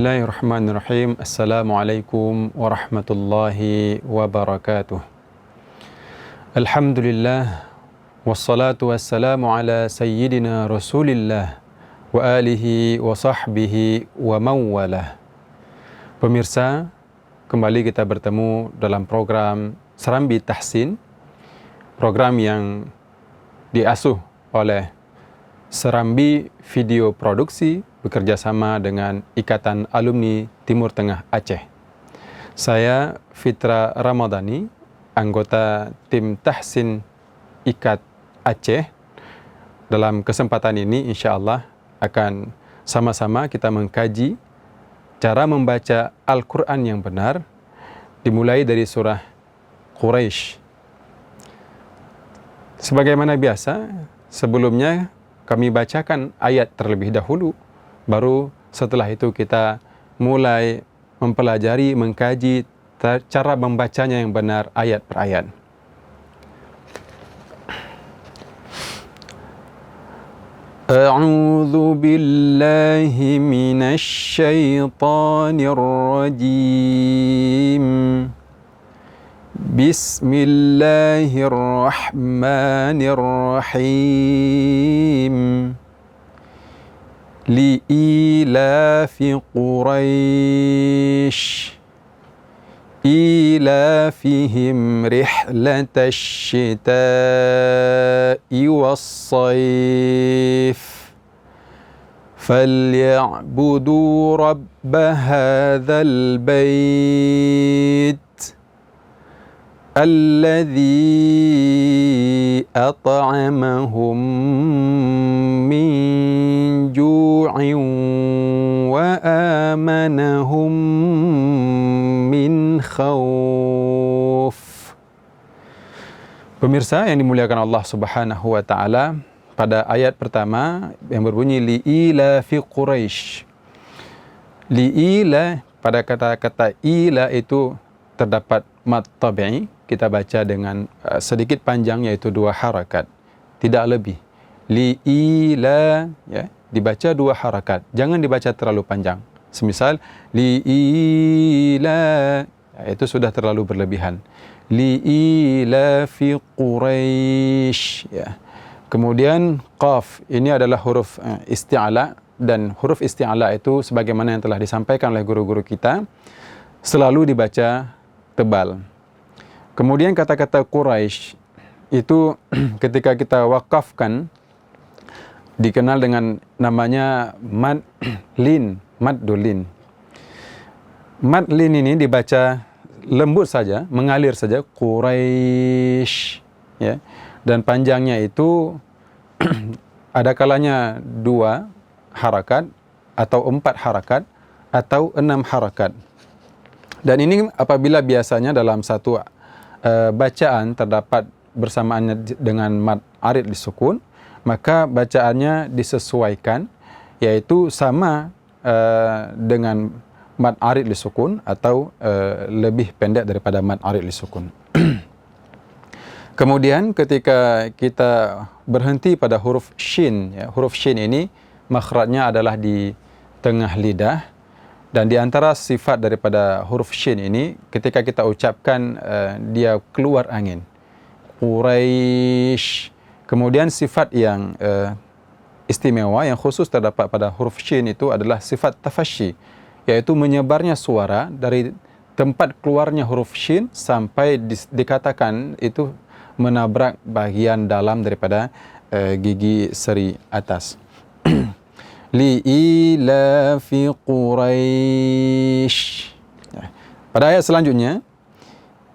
Bismillahirrahmanirrahim. Assalamualaikum warahmatullahi wabarakatuh. Alhamdulillah, wassalatu wassalamu ala sayyidina Rasulillah wa alihi wa sahbihi wa mawalah. Pemirsa, kembali kita bertemu dalam program Serambi Tahsin, program yang diasuh oleh Serambi Video Produksi bekerjasama dengan Ikatan Alumni Timur Tengah Aceh. Saya Fitra Ramadhani, anggota tim Tahsin IKAT Aceh. Dalam kesempatan ini insya-Allah akan sama-sama kita mengkaji cara membaca Al-Quran yang benar, dimulai dari surah Quraisy. Sebagaimana biasa, sebelumnya kami bacakan ayat terlebih dahulu, baru setelah itu kita mulai mempelajari, mengkaji cara membacanya yang benar ayat per ayat. A'udzu billahi minasy syaithanir rajim. Bismillahirrahmanirrahim. Li'ilafi Quraisy ilafihim rihlatash shita'i was-sayf falya'budu rabb hadzal bait alladzi at'amahum min ju'in wa amanahum min khauf. Pemirsa yang dimuliakan Allah Subhanahu wa taala, pada ayat pertama yang berbunyi li'ila fi Quraisy. Li'ila, pada kata-kata ila itu terdapat mad tabi'i, kita baca dengan sedikit panjang, yaitu 2 harakat, tidak lebih. Li'ila, ya, dibaca 2 harakat, jangan dibaca terlalu panjang. Semisal li'ila, ya, itu sudah terlalu berlebihan. Li'ila fi Quraisy, ya. Kemudian qaf, ini adalah huruf isti'ala, dan huruf isti'ala itu sebagaimana yang telah disampaikan oleh guru-guru kita, selalu dibaca tebal. Kemudian kata-kata Quraisy itu ketika kita wakafkan dikenal dengan namanya mad lin, maddulin. Mad lin ini dibaca lembut saja, mengalir saja, Quraisy, ya. Dan panjangnya itu ada kalanya 2 harakat atau 4 harakat atau 6 harakat. Dan ini apabila biasanya dalam satu bacaan terdapat bersamaannya dengan mad arid disukun, maka bacaannya disesuaikan, yaitu sama dengan mad arid disukun atau lebih pendek daripada mad arid disukun. Kemudian ketika kita berhenti pada huruf shin, ya, huruf shin ini makhrajnya adalah di tengah lidah. Dan di antara sifat daripada huruf shin ini, ketika kita ucapkan dia keluar angin. Quraisy. Kemudian sifat yang istimewa, yang khusus terdapat pada huruf shin itu adalah sifat tafasyi, yaitu menyebarnya suara dari tempat keluarnya huruf shin sampai dikatakan itu menabrak bagian dalam daripada gigi seri atas. Li'ilafi Quraisy. Pada ayat selanjutnya,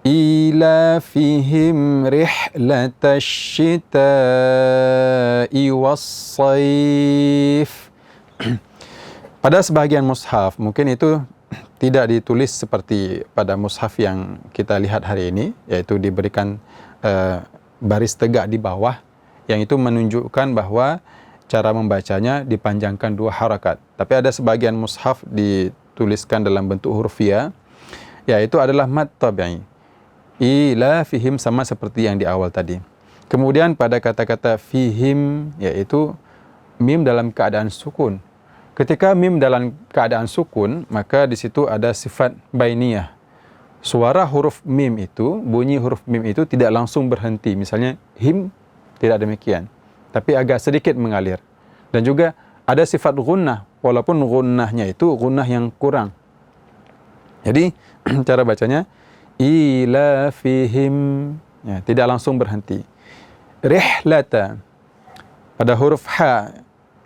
ilafihim rihlatash shita'i was-sayf. Pada sebahagian mushaf, mungkin itu tidak ditulis seperti pada mushaf yang kita lihat hari ini, yaitu diberikan baris tegak di bawah, yang itu menunjukkan bahwa cara membacanya dipanjangkan 2 harakat. Tapi ada sebagian mushaf dituliskan dalam bentuk hurufiyah, yaitu adalah mad tabi'i. Ila fihim, sama seperti yang di awal tadi. Kemudian pada kata-kata fihim, yaitu mim dalam keadaan sukun. Ketika mim dalam keadaan sukun, maka di situ ada sifat bainiyah. Suara huruf mim itu, bunyi huruf mim itu tidak langsung berhenti. Misalnya him, tidak demikian, tapi agak sedikit mengalir. Dan juga ada sifat gunnah, walaupun gunnahnya itu gunnah yang kurang. Jadi cara bacanya ila fihim, ya, tidak langsung berhenti. Rihlata, pada huruf ha,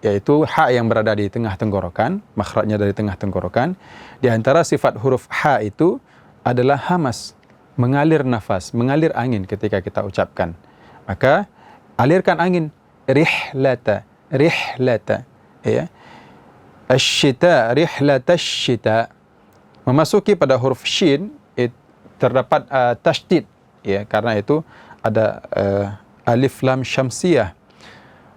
yaitu ha yang berada di tengah tenggorokan, makhrajnya dari tengah tenggorokan. Di antara sifat huruf ha itu adalah hamas, mengalir nafas, mengalir angin ketika kita ucapkan. Maka alirkan angin, rihlata, rihlata, ya. Asyita, rihlatasyita. Memasuki pada huruf shin terdapat tasydid, ya, karena itu ada alif lam syamsiyah.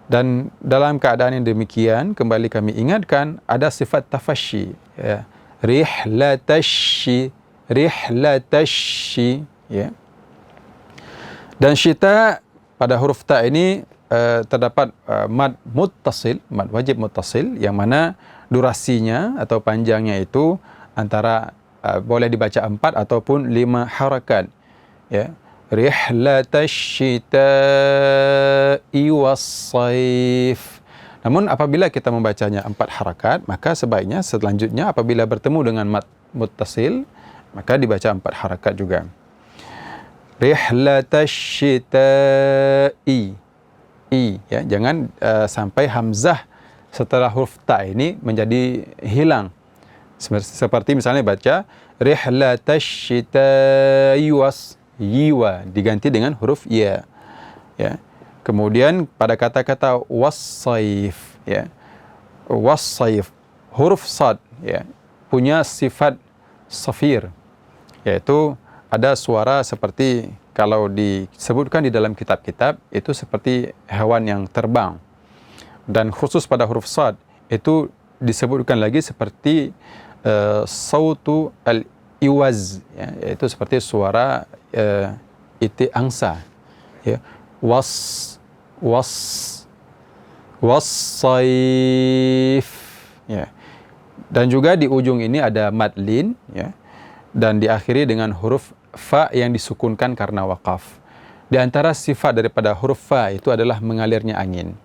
Dan dalam keadaan yang demikian, kembali kami ingatkan, ada sifat tafasyi, ya. Rihlatashi, rihlatashi, ya. Dan syita pada huruf ta ini terdapat mad muttasil, mad wajib muttasil, yang mana durasinya atau panjangnya itu antara boleh dibaca 4 ataupun 5 harakat, ya. Rihlatasyita'i was-saif. Namun apabila kita membacanya 4 harakat, maka sebaiknya selanjutnya apabila bertemu dengan mad muttasil, maka dibaca 4 harakat juga. Rihlatasyita'i, ya, jangan sampai hamzah setelah huruf ta ini menjadi hilang. Seperti misalnya baca rihlatasyita'i yiwa, diganti dengan huruf ya, ya. Kemudian pada kata-kata was-saif, ya, was-saif, huruf sad, ya, punya sifat safir, yaitu ada suara seperti kalau disebutkan di dalam kitab-kitab itu seperti hewan yang terbang. Dan khusus pada huruf sad itu disebutkan lagi seperti sautu al-iwaz, ya, yaitu seperti suara iti angsa, ya. Was-saif, ya. Dan juga di ujung ini ada mad lin, ya, dan diakhiri dengan huruf fa yang disukunkan karena waqaf. Di antara sifat daripada huruf fa itu adalah mengalirnya angin,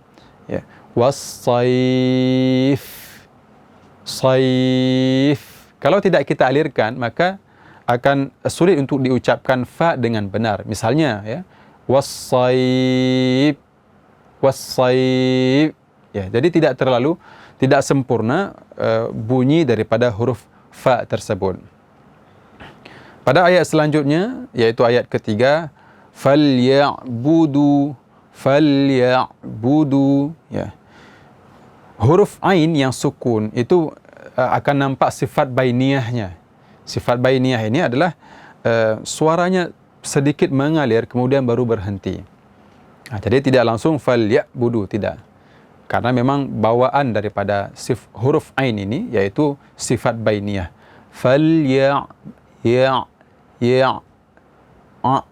ya. Was-saif, saif. Kalau tidak kita alirkan, maka akan sulit untuk diucapkan fa dengan benar. Misalnya, ya, was-saif, was-saif, ya. Jadi tidak sempurna bunyi daripada huruf fa tersebut. Pada ayat selanjutnya, yaitu ayat ketiga, falyabudu, falyabudu, ya. Huruf ain yang sukun itu akan nampak sifat bainiyahnya. Sifat bainiyah ini adalah suaranya sedikit mengalir kemudian baru berhenti. Jadi tidak langsung falyabudu, tidak. Karena memang bawaan daripada huruf ain ini yaitu sifat bainiyah.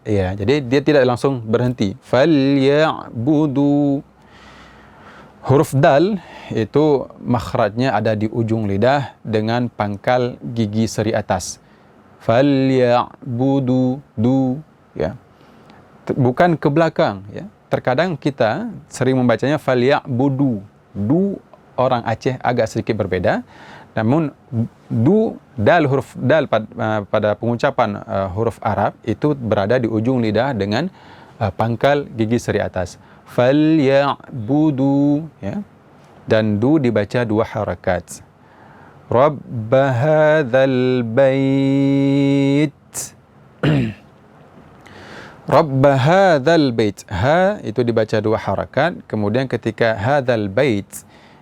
Ya, jadi dia tidak langsung berhenti. Falyabudu. Huruf dal itu makhrajnya ada di ujung lidah dengan pangkal gigi seri atas. Falyabudu, du, ya. Bukan ke belakang, ya. Terkadang kita sering membacanya falyabudu. Du orang Aceh agak sedikit berbeda. Namun du, dal, huruf dal pada pengucapan huruf Arab itu berada di ujung lidah dengan pangkal gigi seri atas. Falyabudu, ya. Dan du dibaca 2 harakat. Rabb hadzal bait. Rabb hadzal bait. Ha itu dibaca 2 harakat. Kemudian ketika hadzal bait,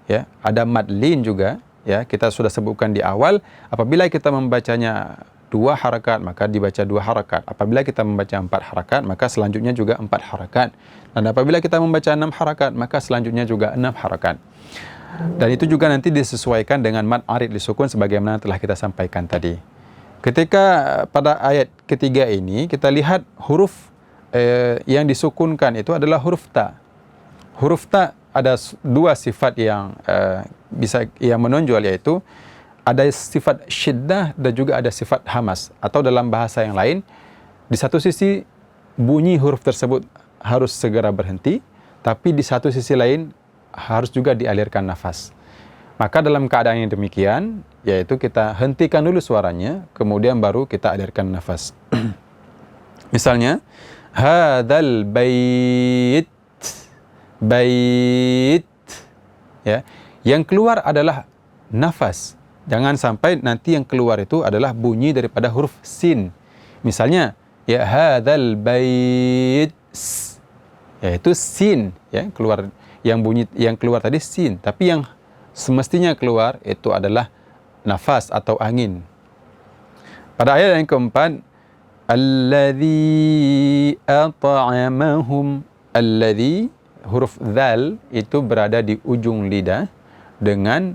ya, ada mad lin juga, ya. Kita sudah sebutkan di awal, apabila kita membacanya 2 harakat maka dibaca 2 harakat. Apabila kita membaca 4 harakat maka selanjutnya juga 4 harakat. Dan apabila kita membaca 6 harakat maka selanjutnya juga 6 harakat. Dan itu juga nanti disesuaikan dengan mad arid disukun sebagaimana telah kita sampaikan tadi. Ketika pada ayat ketiga ini kita lihat huruf yang disukunkan itu adalah huruf ta. Huruf ta ada 2 sifat yang bisa yang menonjol, yaitu ada sifat syiddah dan juga ada sifat hamas, atau dalam bahasa yang lain, di satu sisi bunyi huruf tersebut harus segera berhenti, tapi di satu sisi lain harus juga dialirkan nafas. Maka dalam keadaan yang demikian, yaitu kita hentikan dulu suaranya, kemudian baru kita alirkan nafas. Misalnya, hadzal bait, bait, ya, yang keluar adalah nafas. Jangan sampai nanti yang keluar itu adalah bunyi daripada huruf sin. Misalnya, ya hadzal bait, yaitu sin, ya, keluar, yang bunyi yang keluar tadi sin, tapi yang semestinya keluar itu adalah nafas atau angin. Pada ayat yang keempat, alladzi at'amahum, alladzi, huruf dzal itu berada di ujung lidah dengan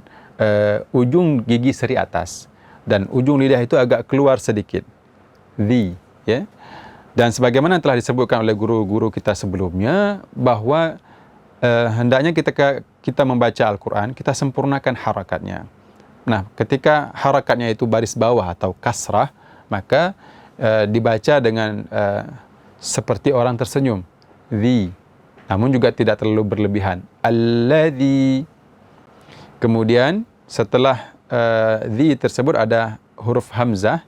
ujung gigi seri atas, dan ujung lidah itu agak keluar sedikit, dzi, ya. Dan sebagaimana telah disebutkan oleh guru-guru kita sebelumnya, bahwa hendaknya kita membaca Al-Quran, kita sempurnakan harakatnya. Nah, ketika harakatnya itu baris bawah atau kasrah, maka dibaca dengan seperti orang tersenyum, dzi, namun juga tidak terlalu berlebihan, alladzi. Kemudian setelah dzi tersebut ada huruf hamzah,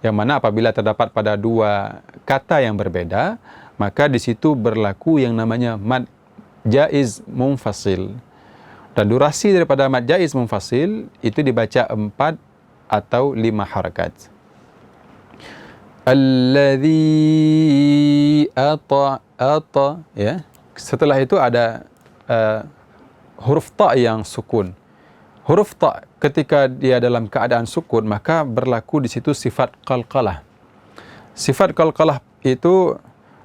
yang mana apabila terdapat pada dua kata yang berbeda, maka di situ berlaku yang namanya mad jaiz munfasil. Dan durasi daripada mad jaiz munfasil itu dibaca 4 atau 5 harakat. Alladzi ata, ya. Setelah itu ada huruf ta yang sukun. Huruf ta ketika dia dalam keadaan sukun, maka berlaku di situ sifat qalqalah. Sifat qalqalah itu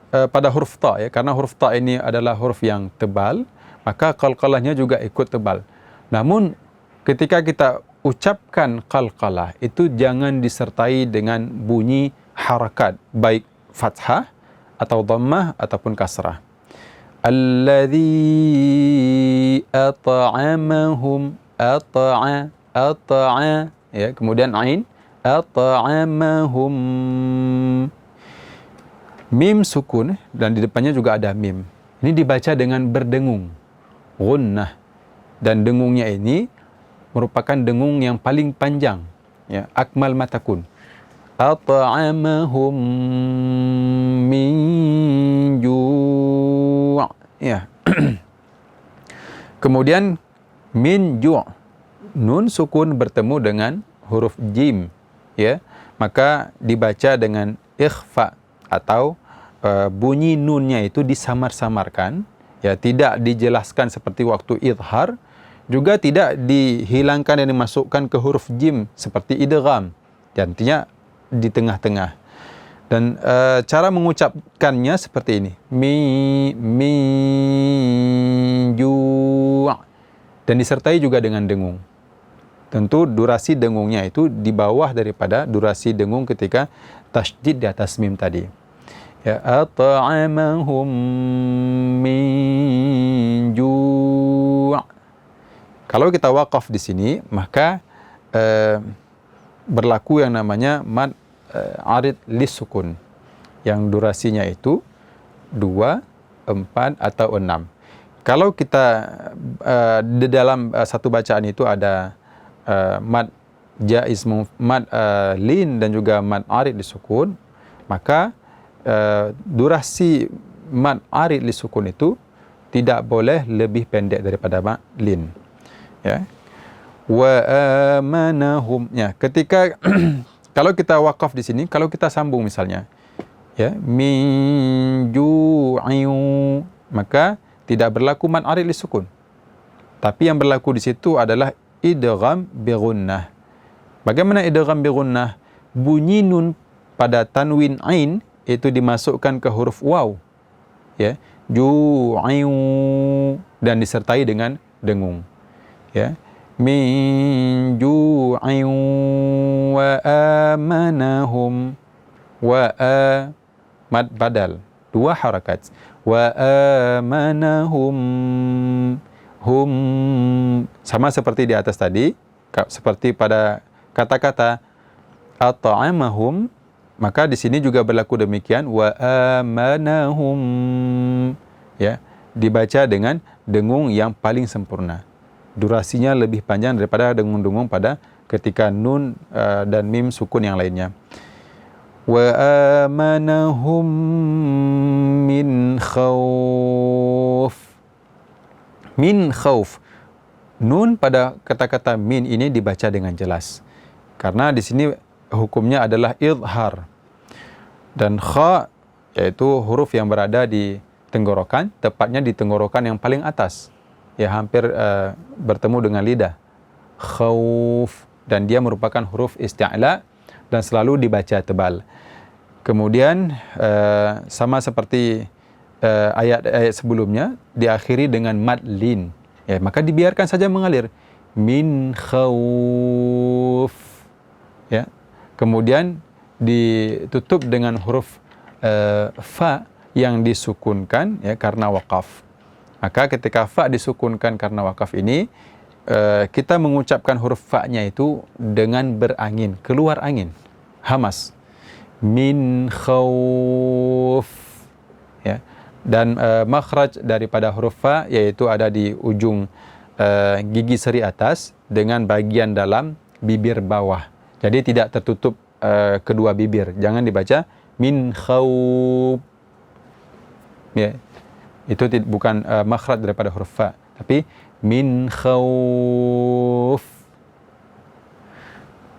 pada huruf ta, ya, karena huruf ta ini adalah huruf yang tebal, maka qalqalahnya juga ikut tebal. Namun ketika kita ucapkan qalqalah itu jangan disertai dengan bunyi harakat, baik fathah atau dhammah ataupun kasrah. Alladzi at'amahum, ata'a, ya, kemudian ain, at'amahum. Mim sukun dan di depannya juga ada mim. Ini dibaca dengan berdengung, gunnah, dan dengungnya ini merupakan dengung yang paling panjang, ya, akmal matakun. At'amahum min ju', ya. Kemudian min ju', nun sukun bertemu dengan huruf jim, ya, maka dibaca dengan ikhfa, atau bunyi nunnya itu disamar-samarkan, ya, tidak dijelaskan seperti waktu idhar, juga tidak dihilangkan dan dimasukkan ke huruf jim seperti idgham, dan artinya di tengah-tengah. Dan cara mengucapkannya seperti ini, mi ju', dan disertai juga dengan dengung. Tentu durasi dengungnya itu di bawah daripada durasi dengung ketika tasydid di atas mim tadi. Ya, at'amahum min ju'. Kalau kita waqaf di sini, maka berlaku yang namanya mad arid lisukun, yang durasinya itu 2, 4 atau 6. Kalau kita di dalam satu bacaan itu ada mad jaiz, mad lin dan juga mad arid lisukun, maka durasi mad arid lisukun itu tidak boleh lebih pendek daripada mad lin, ya. Wa amanahum, ya, ketika kalau kita wakaf di sini, kalau kita sambung misalnya, ya, min ju'in, maka tidak berlaku mad arid lisukun, tapi yang berlaku di situ adalah idgham bi gunnah. Bagaimana idgham bi gunnah? Bunyi nun pada tanwin ain itu dimasukkan ke huruf waw, ya, ju'in, dan disertai dengan dengung, ya, min ju'in wa amanahum, wa mad badal 2 harakat, wa amanahum hum, sama seperti di atas tadi, seperti pada kata-kata at'amahum, maka di sini juga berlaku demikian, wa amanahum, ya, dibaca dengan dengung yang paling sempurna. Durasinya lebih panjang daripada dengung-dengung pada ketika nun dan mim sukun yang lainnya. Wa amanahum min khauf. Min khauf. Nun pada kata-kata min ini dibaca dengan jelas. Karena di sini hukumnya adalah izhar. Dan kha yaitu huruf yang berada di tenggorokan, tepatnya di tenggorokan yang paling atas. Ya, hampir bertemu dengan lidah. Khauf, dan dia merupakan huruf isti'la dan selalu dibaca tebal. Kemudian sama seperti ayat-ayat sebelumnya diakhiri dengan mad lin. Ya, maka dibiarkan saja mengalir. Min khauf. Ya. Kemudian ditutup dengan huruf fa yang disukunkan, ya, karena waqaf. Maka ketika fa disukunkan karena waqaf ini, kita mengucapkan huruf fa-nya itu dengan berangin, keluar angin, hamas. Min khauf, ya. Dan makhraj daripada huruf fa yaitu ada di ujung gigi seri atas dengan bagian dalam bibir bawah. Jadi tidak tertutup kedua bibir. Jangan dibaca min khauf. Ya. Itu bukan makhraj daripada huruf fa, tapi min khauf.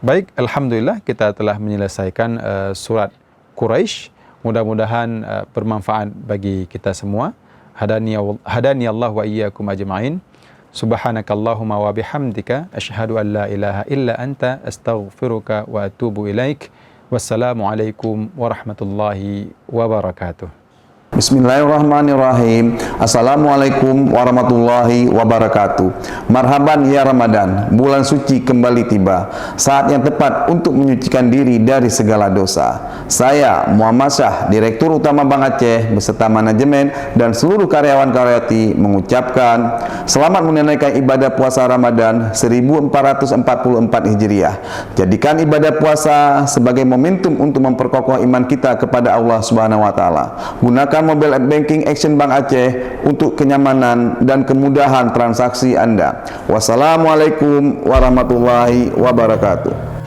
Baik, alhamdulillah kita telah menyelesaikan surat Quraisy. Mudah-mudahan bermanfaat bagi kita semua. Hadani Allah wa iyyakum ajma'in. Subhanakallahumma wa bihamdika asyhadu an la ilaha illa anta astaghfiruka wa atubu ilaik. Wassalamualaikum warahmatullahi wabarakatuh. Bismillahirrahmanirrahim. Assalamualaikum warahmatullahi wabarakatuh. Marhaban ya Ramadan, bulan suci kembali tiba. Saat yang tepat untuk menyucikan diri dari segala dosa. Saya Muhammad Syah, Direktur Utama Bank Aceh beserta manajemen dan seluruh karyawan karyawati mengucapkan selamat menunaikan ibadah puasa Ramadan 1444 Hijriah. Jadikan ibadah puasa sebagai momentum untuk memperkokoh iman kita kepada Allah Subhanahu wa taala. Gunakan mobile app banking Action Bank Aceh untuk kenyamanan dan kemudahan transaksi Anda. Wassalamualaikum warahmatullahi wabarakatuh.